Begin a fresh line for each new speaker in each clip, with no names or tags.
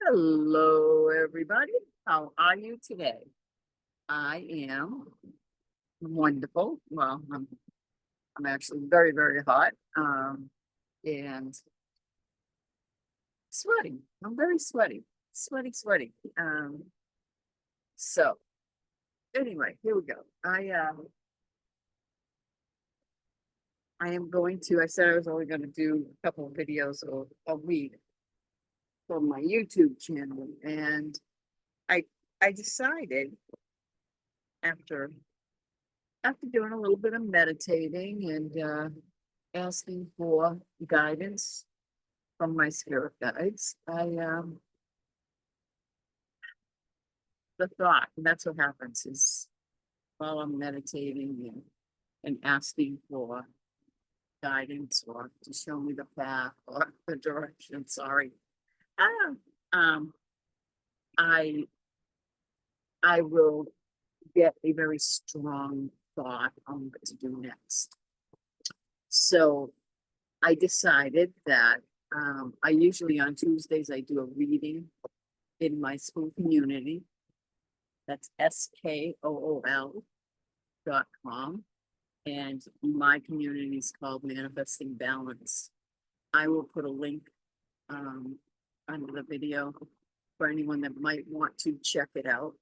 Hello, everybody. How are you today? I am wonderful. Well, I'm actually very, very hot. And sweaty. I'm very sweaty. Sweaty. So anyway, here we go. I am going to, I said I was only going to do a couple of videos a week for my YouTube channel. And I I decided after doing a little bit of meditating and asking for guidance from my spirit guides, the thought, and that's what happens is while I'm meditating and asking for guidance or to show me the path or the direction, sorry. Ah, um, I I will get a very strong thought on what to do next. So I decided that I usually on Tuesdays I do a reading in my school community. That's SKOOL.com. And my community is called Manifesting Balance. I will put a link under the video for anyone that might want to check it out.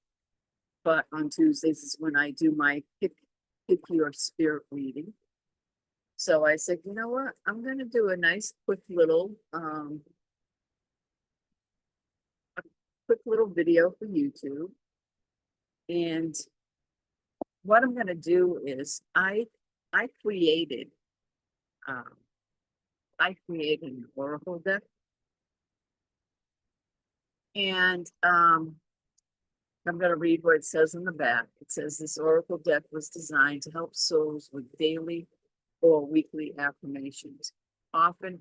But on Tuesdays is when I do my pick your spirit reading. So I said, you know what? I'm going to do a nice quick little video for YouTube. And what I'm going to do is I created an oracle deck. And I'm going to read what it says in the back. It says this oracle deck was designed to help souls with daily or weekly affirmations. Often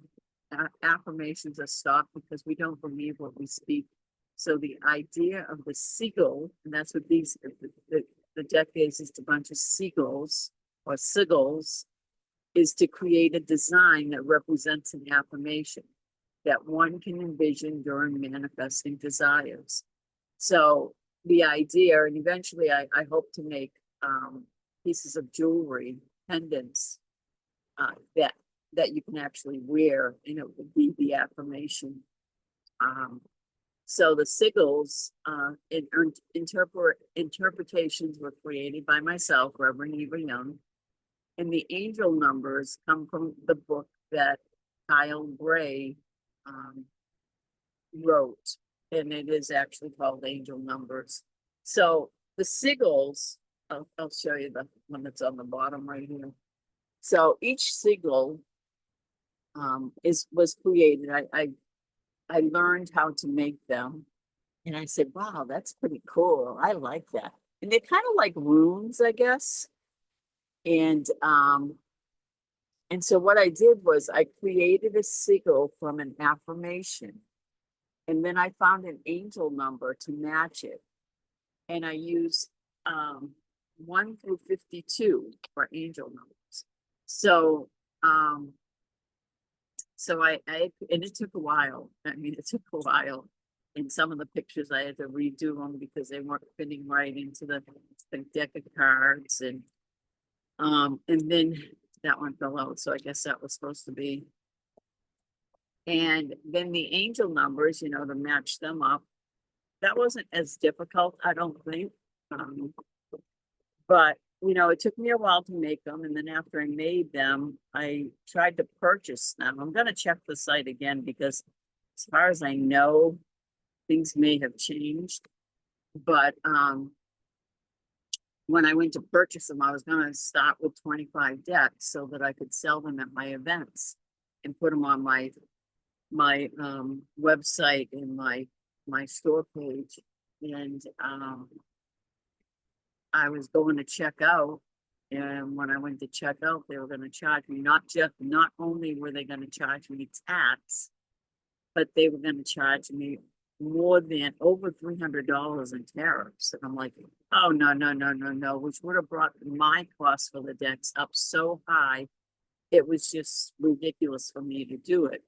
affirmations are stopped because we don't believe what we speak. So the idea of the seagull, and that's what the deck is just a bunch of seagulls or sigils, is to create a design that represents an affirmation that one can envision during manifesting desires. So the idea, and eventually I hope to make pieces of jewelry, pendants, that you can actually wear, and it would be the affirmation. So the sigils interpretations were created by myself, Reverend Eva Young, and the angel numbers come from the book that Kyle Gray wrote, and it is actually called Angel Numbers. So the sigils, I'll show you the one that's on the bottom right here. So each sigil was created. I learned how to make them, and I said, "Wow, that's pretty cool. I like that." And they're kind of like runes, I guess. And so what I did was I created a sigil from an affirmation, and then I found an angel number to match it, and I used 1 through 52 for angel numbers. So and it took a while. I mean, it took a while. In some of the pictures, I had to redo them because they weren't fitting right into the deck of cards, and then that one fell out. So I guess that was supposed to be. And then the angel numbers, to match them up. That wasn't as difficult, I don't think. But it took me a while to make them. And then after I made them, I tried to purchase them. I'm going to check the site again because as far as I know, things may have changed. But when I went to purchase them, I was going to start with 25 decks so that I could sell them at my events and put them on my website and my store page. And I was going to check out, and when I went to check out, they were going to charge me not only were they going to charge me tax, but they were going to charge me more than over $300 in tariffs. And I'm like, oh, no, which would have brought my cost for the decks up so high, it was just ridiculous for me to do it.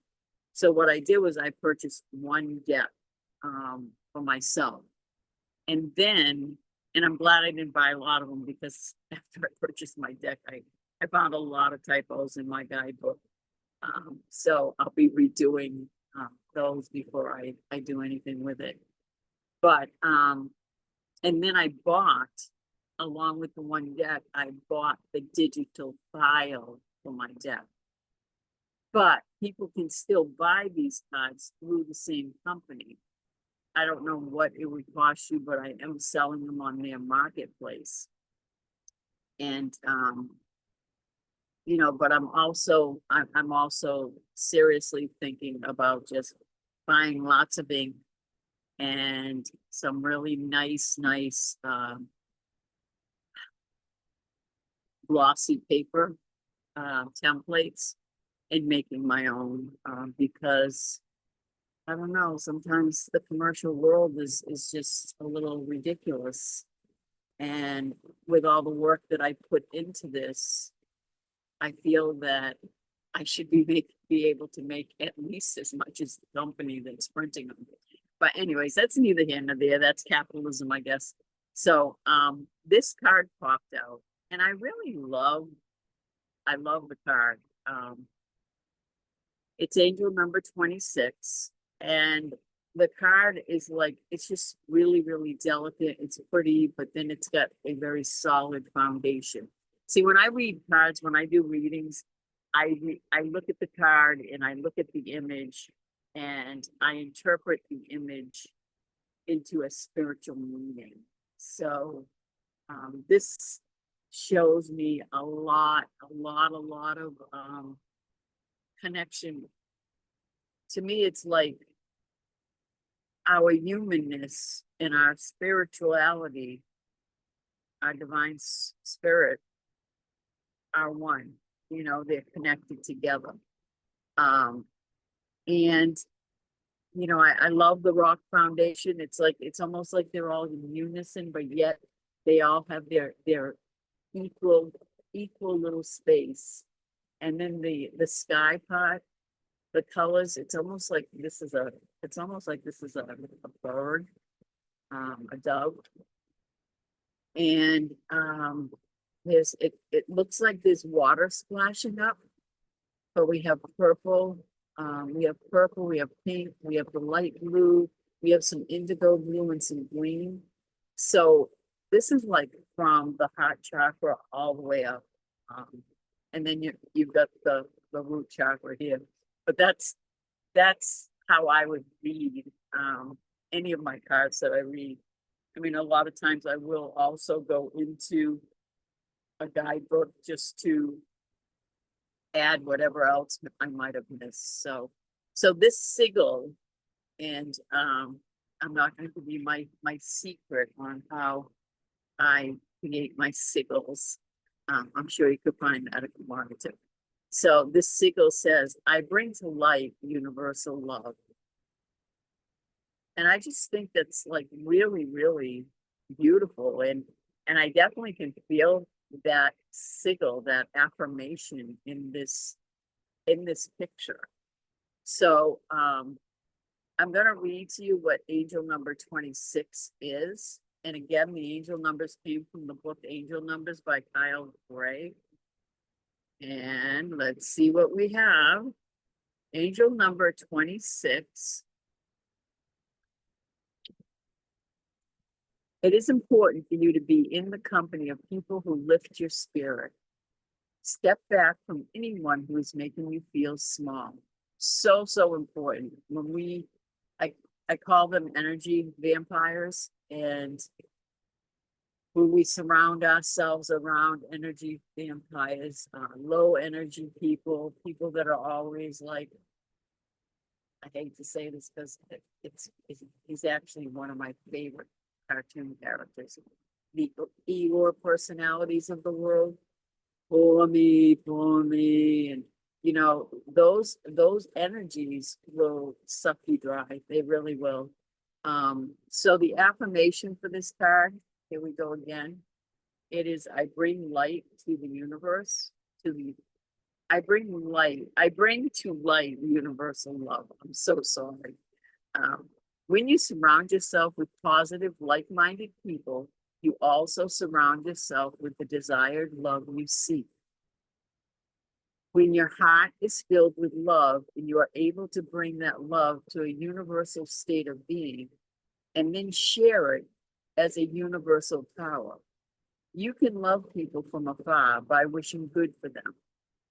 So what I did was I purchased one deck for myself. And then, and I'm glad I didn't buy a lot of them, because after I purchased my deck, I found a lot of typos in my guidebook. So I'll be redoing those before I do anything with it. But and then I bought, along with the one deck, I bought the digital file for my deck. But people can still buy these cards through the same company. I don't know what it would cost you, but I am selling them on their marketplace. And you know, but I'm also seriously thinking about just buying lots of ink and some really nice glossy paper templates, and making my own, because I don't know, sometimes the commercial world is just a little ridiculous. And with all the work that I put into this, I feel that I should be able to make at least as much as the company that's printing them. But anyways, that's neither here nor there. That's capitalism, I guess. So this card popped out, and I love the card. It's angel number 26, and the card is like, it's just really, really delicate. It's pretty, but then it's got a very solid foundation. See, when I read cards, when I do readings, I look at the card and I look at the image, and I interpret the image into a spiritual meaning. So this shows me a lot of connection. To me, it's like our humanness and our spirituality, our divine spirit are one. You know, they're connected together. And you know, I love the rock foundation. It's like, it's almost like they're all in unison, but yet they all have their equal little space. And then the sky part, the colors, it's almost like this is a bird, a dove. And it looks like there's water splashing up, but we have purple, we have pink, we have the light blue, we have some indigo blue and some green. So this is like from the heart chakra all the way up. And then you've got the root chakra here. But that's how I would read any of my cards that I read. I mean, a lot of times I will also go into a guidebook just to add whatever else I might have missed. So this sigil, and I'm not going to give you my secret on how I create my sigils. I'm sure you could find that at the market too. So this sigil says, I bring to light universal love. And I just think that's like really, really beautiful. And I definitely can feel that sigil, that affirmation in this picture. So I'm going to read to you what angel number 26 is. And again, the angel numbers came from the book Angel Numbers by Kyle Gray. And let's see what we have. Angel number 26. It is important for you to be in the company of people who lift your spirit. Step back from anyone who is making you feel small. So important. When I call them energy vampires, and when we surround ourselves around energy vampires, low energy people that are always like, I hate to say this because he's actually one of my favorite cartoon characters, the Eeyore personalities of the world. Pour me, and you know, those energies will suck you dry. They really will. So the affirmation for this card, here we go again. It is, I bring light to the universe, to I bring light. I bring to light universal love. I'm so sorry. Um, when you surround yourself with positive, like-minded people, you also surround yourself with the desired love you seek. When your heart is filled with love and you are able to bring that love to a universal state of being and then share it as a universal power, you can love people from afar by wishing good for them,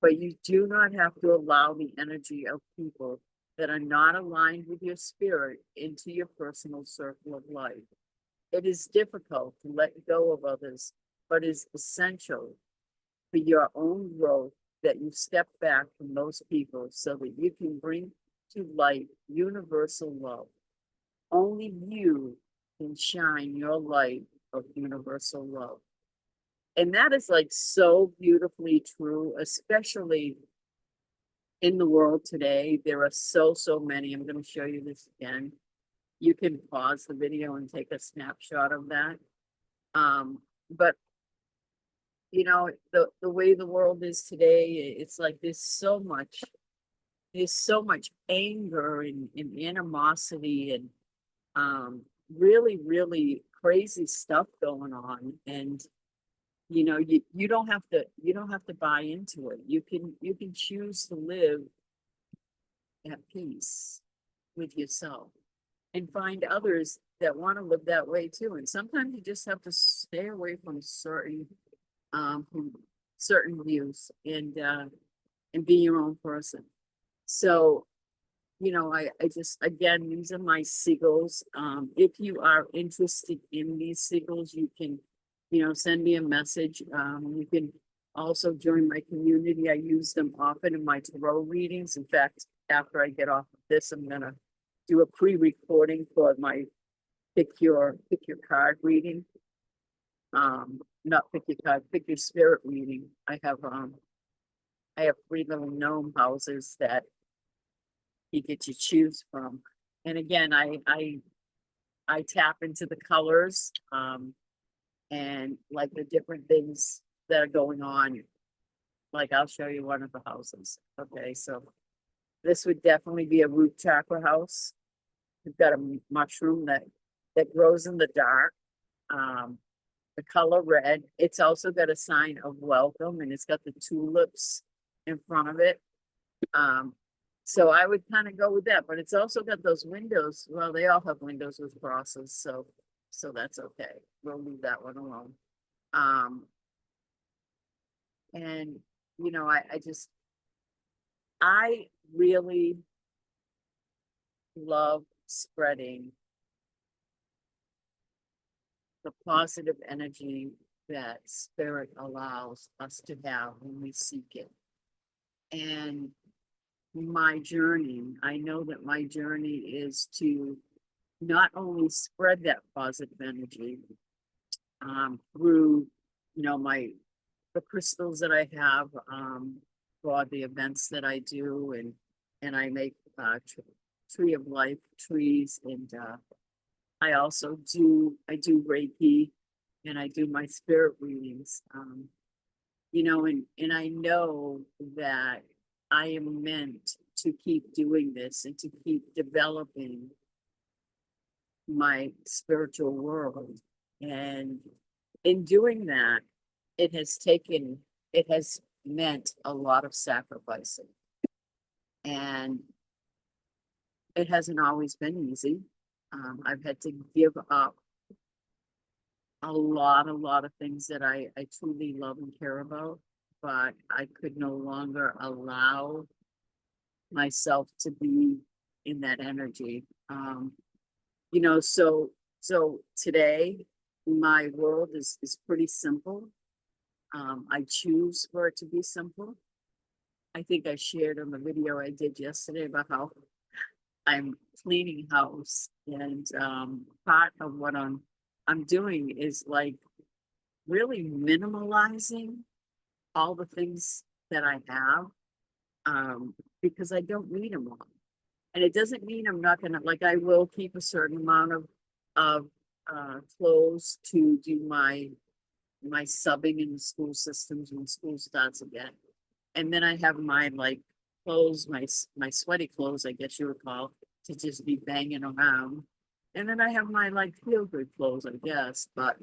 but you do not have to allow the energy of people that are not aligned with your spirit into your personal circle of life. It is difficult to let go of others, but is essential for your own growth that you step back from those people so that you can bring to light universal love. Only you can shine your light of universal love. And that is like so beautifully true, especially in the world today. There are so many. I'm going to show you this again. You can pause the video and take a snapshot of that. But you know, the way the world is today, it's like there's so much anger and animosity and really crazy stuff going on. And you know, you don't have to buy into it. You can choose to live at peace with yourself and find others that want to live that way too. And sometimes you just have to stay away from certain views and be your own person. So, you know, I just, again, these are my Sigils. If you are interested in these Sigils, you can, you know, send me a message. You can also join my community. I use them often in my tarot readings. In fact, after I get off of this, I'm gonna do a pre-recording for my pick your card reading. Not pick your card, pick your spirit reading. I have 3 little gnome houses that you get to choose from. And again, I tap into the colors, and like the different things that are going on. Like I'll show you one of the houses. Okay, so this would definitely be a root chakra house. We've got a mushroom that grows in the dark. The color red. It's also got a sign of welcome, and it's got the tulips in front of it. So I would kind of go with that, but it's also got those windows. Well, they all have windows with crosses, so that's okay. We'll leave that one alone. And you know, I really love spreading the positive energy that spirit allows us to have when we seek it. And my journey, I know that my journey is to not only spread that positive energy through, you know, the crystals that I have for the events that I do, and I make tree of life trees, and I also do Reiki, and I do my spirit readings. You know, and I know that I am meant to keep doing this and to keep developing my spiritual world. And in doing that, it has meant a lot of sacrificing. And it hasn't always been easy. I've had to give up a lot of things that I truly love and care about, but I could no longer allow myself to be in that energy. You know, so today my world is pretty simple. I choose for it to be simple. I think I shared on the video I did yesterday about how I'm cleaning house, and part of what I'm doing is like really minimalizing all the things that I have, because I don't need them all. And it doesn't mean I'm not gonna, like, I will keep a certain amount of clothes to do my subbing in the school systems when school starts again. And then I have my like clothes, my sweaty clothes, I guess you would call, to just be banging around. And then I have my like feel good clothes, I guess, but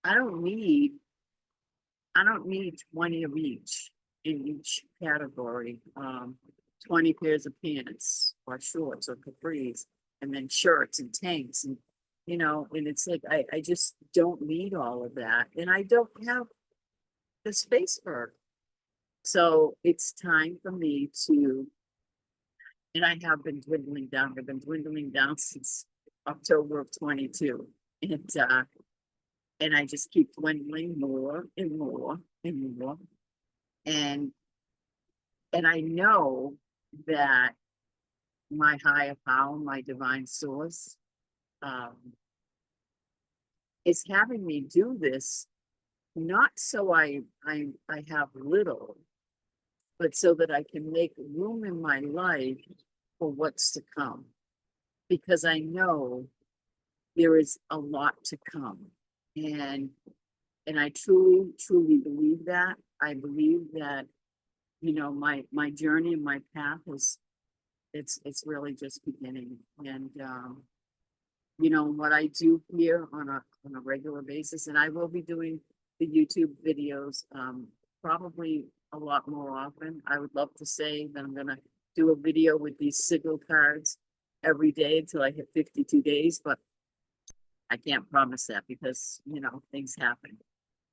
I don't need I don't need 20 of each in each category. 20 pairs of pants or shorts or capris, and then shirts and tanks and and it's like I just don't need all of that. And I don't have the space for it. So it's time for me to, and I have been dwindling down. I've been dwindling down since October of 22. And I just keep dwindling more and more and more. And and I know that my higher power, my divine source, um, is having me do this not so I have little, but so that I can make room in my life for what's to come. Because I know there is a lot to come. And and I truly, truly believe that. I believe that, my journey and my path is it's really just beginning. And what I do here on a regular basis, and I will be doing the YouTube videos probably a lot more often. I would love to say that I'm gonna do a video with these signal cards every day until I hit 52 days, but I can't promise that because things happen.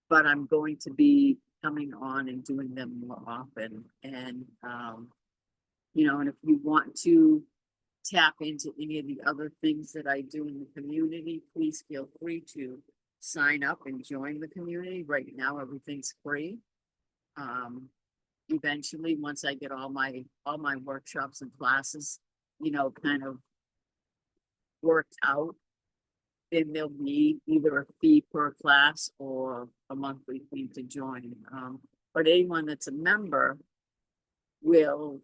But I'm going to be coming on and doing them more often. And and if you want to tap into any of the other things that I do in the community, please feel free to sign up and join the community. Right now, everything's free. Eventually, once I get all my workshops and classes, kind of worked out, then there'll be either a fee per class or a monthly fee to join. But anyone that's a member will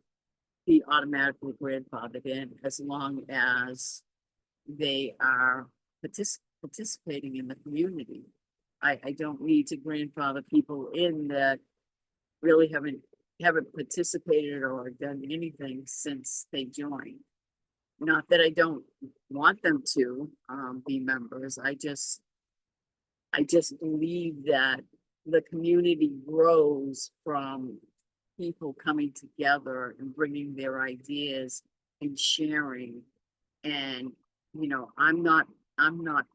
be automatically grandfathered in as long as they are participating in the community. I don't need to grandfather people in that really haven't participated or done anything since they joined. Not that I don't want them to be members. I just believe that the community grows from people coming together and bringing their ideas and sharing. And I'm not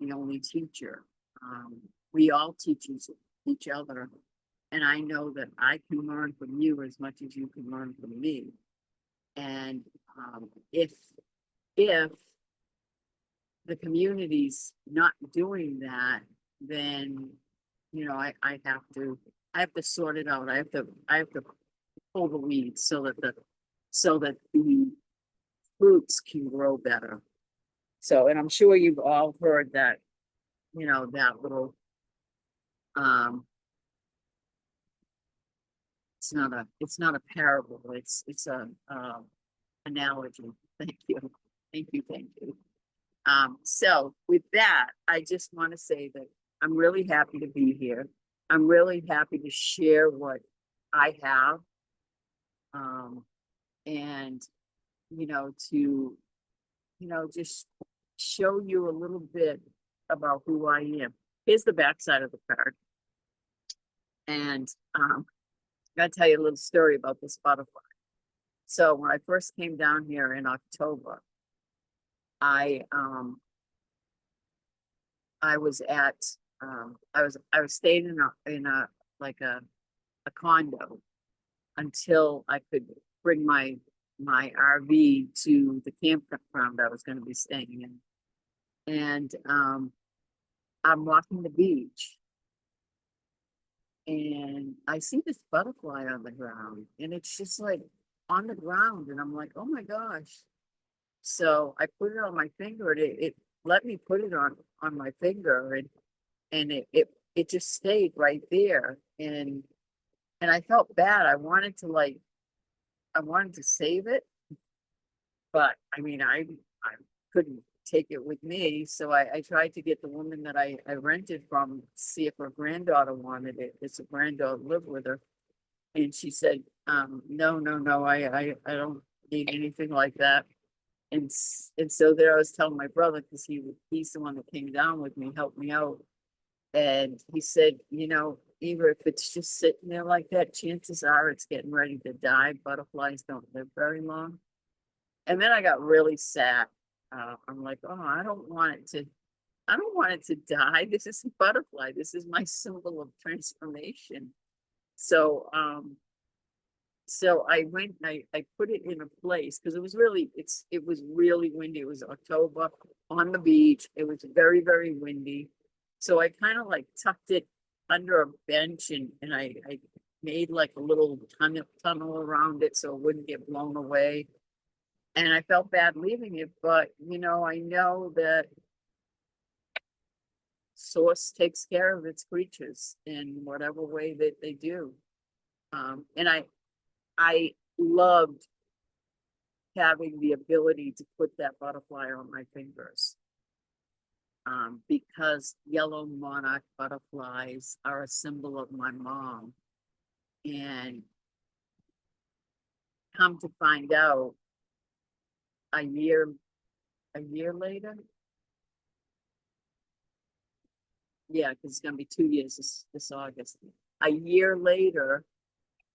the only teacher. We all teach each other, and I know that I can learn from you as much as you can learn from me. And if the community's not doing that, then I have to sort it out. I have to pull the weeds so that the fruits can grow better. So, and I'm sure you've all heard that, that little it's not a parable, it's a analogy. Thank you. Thank you, thank you. So with that, I just want to say that I'm really happy to be here. I'm really happy to share what I have. And to just show you a little bit about who I am. Here's the backside of the card. And I gotta tell you a little story about this butterfly. So when I first came down here in October, I was at I was staying in a like a condo until I could bring my RV to the campground I was going to be staying in. And I'm walking the beach and I see this butterfly on the ground, and it's just like on the ground, and I'm like, oh my gosh. So I put it on my finger, and it let me put it on my finger, and it just stayed right there. And I felt bad. I wanted to save it, but I mean, I couldn't take it with me. So I tried to get the woman that I rented from, see if her granddaughter wanted it. It's a granddaughter lived with her. And she said, no, no, no, I don't need anything like that. And so there I was telling my brother, because he's the one that came down with me, helped me out. And he said, you know, even if it's just sitting there like that, chances are it's getting ready to die. Butterflies don't live very long. And then I got really sad. I'm like, oh, I don't want it to die. This is a butterfly. This is my symbol of transformation. So, so I went and I put it in a place because it was really windy. It was October on the beach. It was very, very windy. So I kind of like tucked it under a bench and I made like a little tunnel around it so it wouldn't get blown away. And I felt bad leaving it, but you know, I know that Source takes care of its creatures in whatever way that they do. And I loved having the ability to put that butterfly on my fingers. Because yellow monarch butterflies are a symbol of my mom. And come to find out a year later, yeah, because it's gonna be 2 years this August. A year later,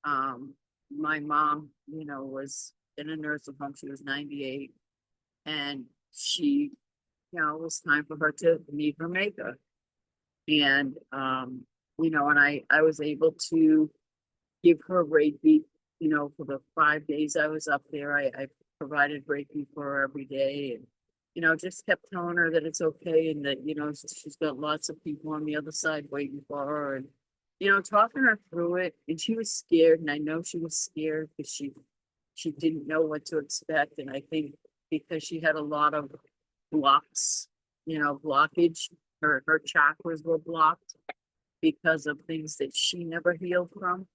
my mom, you know, was in a nursing home. She was 98, and she, you know, it was time for her to meet her maker. And you know, and I was able to give her Reiki, you know, for the 5 days I was up there. I provided Reiki for her every day, and you know, just kept telling her that it's okay and that, you know, she's got lots of people on the other side waiting for her, and you know, talking her through it. And she was scared, and I know she was scared because she didn't know what to expect. And I think because she had a lot of blocks, you know, blockage, her chakras were blocked because of things that she never healed from.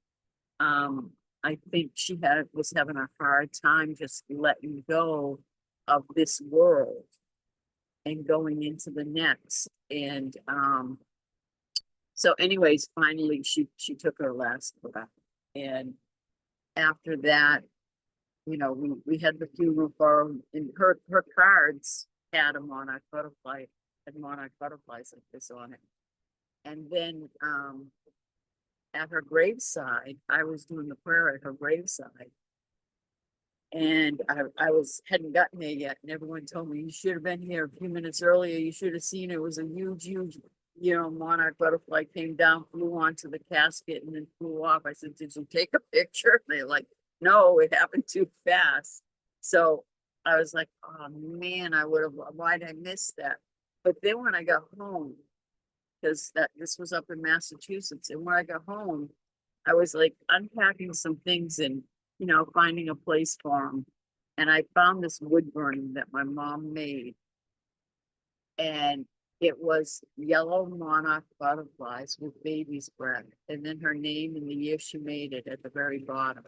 I think she was having a hard time just letting go of this world and going into the next. And so anyways, finally she took her last breath. And after that, you know, we had the funeral for her, and her cards had a monarch butterfly, had monarch butterflies like this on it. And then at her graveside, I was doing the prayer at her graveside. And I hadn't gotten there yet, and everyone told me, you should have been here a few minutes earlier. You should have seen it. It was a huge, huge, you know, monarch butterfly came down, flew onto the casket, and then flew off. I said, did you take a picture? They're like, no, it happened too fast. So I was like, oh man, why did I miss that? But then when I got home, because this was up in Massachusetts, and when I got home, I was like unpacking some things and, you know, finding a place for them. And I found this wood burning that my mom made. And it was yellow monarch butterflies with baby's breath. And then her name and the year she made it at the very bottom.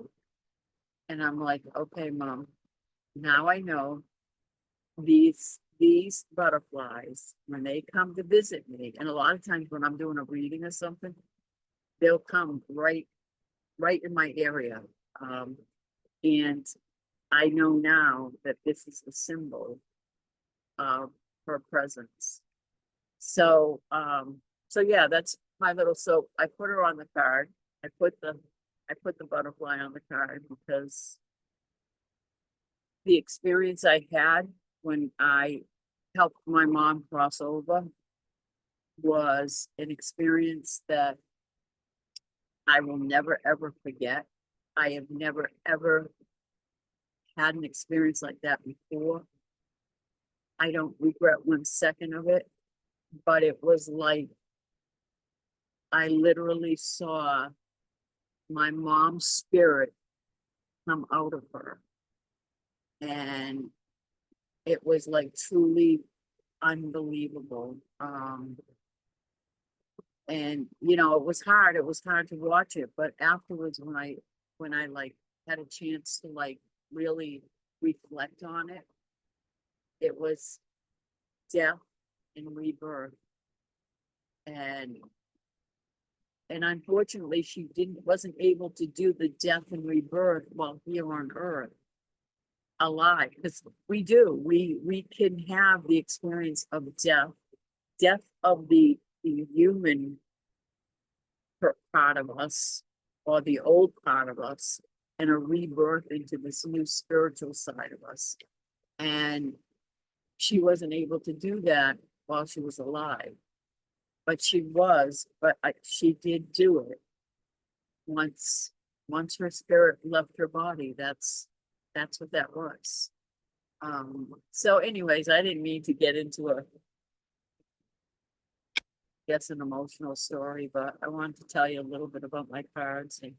And I'm like, okay, Mom, now I know these butterflies, when they come to visit me, and a lot of times when I'm doing a reading or something, they'll come right in my area. And I know now that this is the symbol of her presence. So, so yeah, that's my little, so I put her on the card. I put the butterfly on the card because the experience I had when I helped my mom cross over was an experience that I will never ever forget. I have never ever had an experience like that before. I don't regret 1 second of it, but it was like I literally saw my mom's spirit come out of her. And it was like truly unbelievable. And you know, it was hard to watch it, but afterwards when I like had a chance to like really reflect on it, it was death and rebirth. And And unfortunately, she wasn't able to do the death and rebirth while here on earth alive, because we can have the experience of death of the human part of us, or the old part of us, and a rebirth into this new spiritual side of us. And she wasn't able to do that while she was alive, but she did do it once her spirit left her body. That's what that was. So anyways, I didn't mean to get into an emotional story, but I wanted to tell you a little bit about my cards, and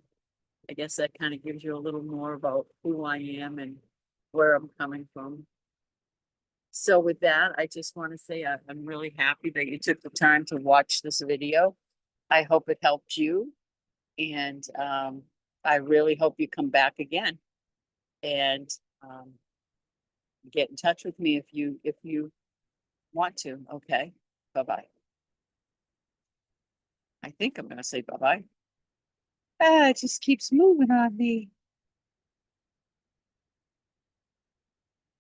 I guess that kind of gives you a little more about who I am and where I'm coming from. So with that, I just want to say I'm really happy that you took the time to watch this video. I hope it helped you, and I really hope you come back again and get in touch with me if you want to. Okay, bye-bye. I think I'm going to say bye-bye. It just keeps moving on me.